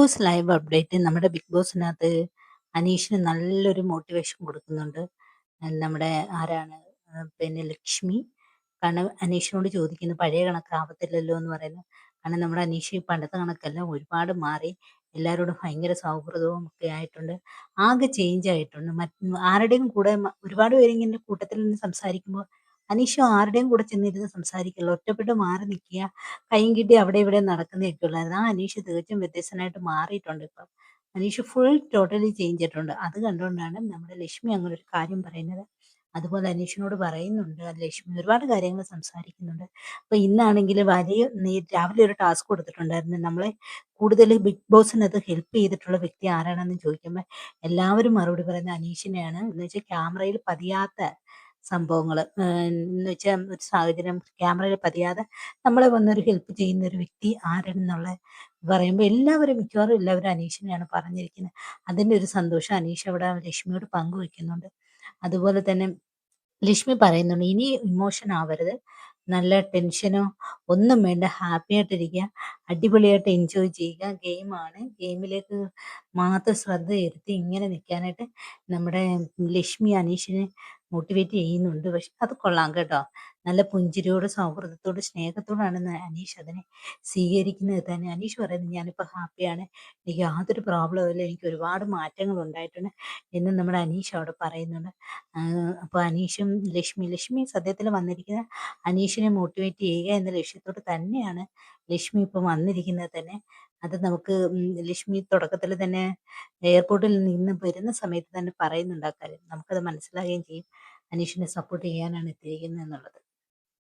Boss live update നമ്മുടെ big ബോസിനകത്ത് അനീഷിന് നല്ലൊരു മോട്ടിവേഷൻ കൊടുക്കുന്നുണ്ട്. നമ്മുടെ ആരാണ് പിന്നെ ലക്ഷ്മി. കാരണം അനീഷിനോട് ചോദിക്കുന്നു പഴയ കണക്കാവത്തില്ലല്ലോ എന്ന് പറയുന്നു. കാരണം നമ്മുടെ അനീഷ് പണ്ടത്തെ കണക്കല്ല, ഒരുപാട് മാറി. എല്ലാവരോടും ഭയങ്കര സൗഹൃദവും ഒക്കെ ആയിട്ടുണ്ട്. ആകെ ചേഞ്ച് ആയിട്ടുണ്ട്. ആരുടെയും കൂടെ ഒരുപാട് പേരിങ്ങനെ കൂട്ടത്തിൽ നിന്ന് സംസാരിക്കുമ്പോൾ അനീഷ് ആരുടെയും കൂടെ ചെന്നിരുന്ന് സംസാരിക്കില്ല. ഒറ്റപ്പെട്ട് മാറി നിൽക്കുക, കയ്യും കിട്ടി അവിടെ ഇവിടെ നടക്കുന്നതൊക്കെ ഉള്ളായിരുന്നു. ആ അനീഷ് തികച്ചും വ്യത്യസ്തനായിട്ട് മാറിയിട്ടുണ്ട് ഇപ്പം. അനീഷ് ഫുൾ ടോട്ടലി ചേഞ്ച് ചെയ്തിട്ടുണ്ട്. അത് കണ്ടുകൊണ്ടാണ് നമ്മുടെ ലക്ഷ്മി അങ്ങനെ ഒരു കാര്യം പറയുന്നത്. അതുപോലെ അനീഷിനോട് പറയുന്നുണ്ട്. അത് ലക്ഷ്മി ഒരുപാട് കാര്യങ്ങൾ സംസാരിക്കുന്നുണ്ട്. അപ്പൊ ഇന്നാണെങ്കിൽ രാവിലെ ഒരു ടാസ്ക് കൊടുത്തിട്ടുണ്ടായിരുന്നു. നമ്മളെ കൂടുതൽ ബിഗ് ബോസിനകത്ത് ഹെൽപ്പ് ചെയ്തിട്ടുള്ള വ്യക്തി ആരാണെന്ന് ചോദിക്കുമ്പോൾ എല്ലാവരും മറുപടി പറയുന്നത് അനീഷിനെയാണ്. എന്ന് വെച്ചാൽ ക്യാമറയിൽ പതിയാത്ത സംഭവങ്ങൾ, എന്ന് വെച്ചാൽ ഒരു സാഹചര്യം ക്യാമറയിൽ പതിയാതെ നമ്മളെ വന്നൊരു ഹെൽപ്പ് ചെയ്യുന്ന ഒരു വ്യക്തി ആരെന്നുള്ള പറയുമ്പോൾ എല്ലാവരും മിക്കവാറും എല്ലാവരും അനീഷിനെയാണ് പറഞ്ഞിരിക്കുന്നത്. അതിൻ്റെ ഒരു സന്തോഷം അനീഷ് അവിടെ ലക്ഷ്മിയോട് പങ്കുവെക്കുന്നുണ്ട്. അതുപോലെ തന്നെ ലക്ഷ്മി പറയുന്നുണ്ട് ഇനി ഇമോഷൻ ആവരുത്, നല്ല ടെൻഷനോ ഒന്നും വേണ്ട, ഹാപ്പി ആയിട്ടിരിക്കുക, അടിപൊളിയായിട്ട് എൻജോയ് ചെയ്യുക, ഗെയിമാണ്, ഗെയിമിലേക്ക് മാത്രം ശ്രദ്ധ ഇരുത്തി ഇങ്ങനെ നിൽക്കാനായിട്ട് നമ്മുടെ ലക്ഷ്മി അനീഷിനെ മോട്ടിവേറ്റ് ചെയ്യുന്നുണ്ട്. പക്ഷെ അത് കൊള്ളാം കേട്ടോ. നല്ല പുഞ്ചിരിയോട് സൗഹൃദത്തോട് സ്നേഹത്തോടാണ് അനീഷ് അതിനെ സ്വീകരിക്കുന്നത് തന്നെ. അനീഷ് പറയുന്നത് ഞാനിപ്പോൾ ഹാപ്പിയാണ്, എനിക്ക് യാതൊരു പ്രോബ്ലവും ഇല്ല, എനിക്ക് ഒരുപാട് മാറ്റങ്ങൾ ഉണ്ടായിട്ടുണ്ട് എന്ന് നമ്മുടെ അനീഷ് അവിടെ പറയുന്നുണ്ട്. അപ്പോൾ അനീഷും ലക്ഷ്മി സത്യത്തിൽ വന്നിരിക്കുന്നത് അനീഷിനെ മോട്ടിവേറ്റ് ചെയ്യുക എന്ന ലക്ഷ്യത്തോട് തന്നെയാണ് ലക്ഷ്മി ഇപ്പം വന്നിരിക്കുന്നത് തന്നെ. അത് നമുക്ക് ലക്ഷ്മി തുടക്കത്തിൽ തന്നെ എയർപോർട്ടിൽ നിന്ന് വരുന്ന സമയത്ത് തന്നെ പറയുന്നുണ്ട് ആ കാര്യം. നമുക്കത് മനസ്സിലാകുകയും ചെയ്യും. അനീഷിനെ സപ്പോർട്ട് ചെയ്യാനാണ് എത്തിയിരിക്കുന്നത് എന്നുള്ളത്.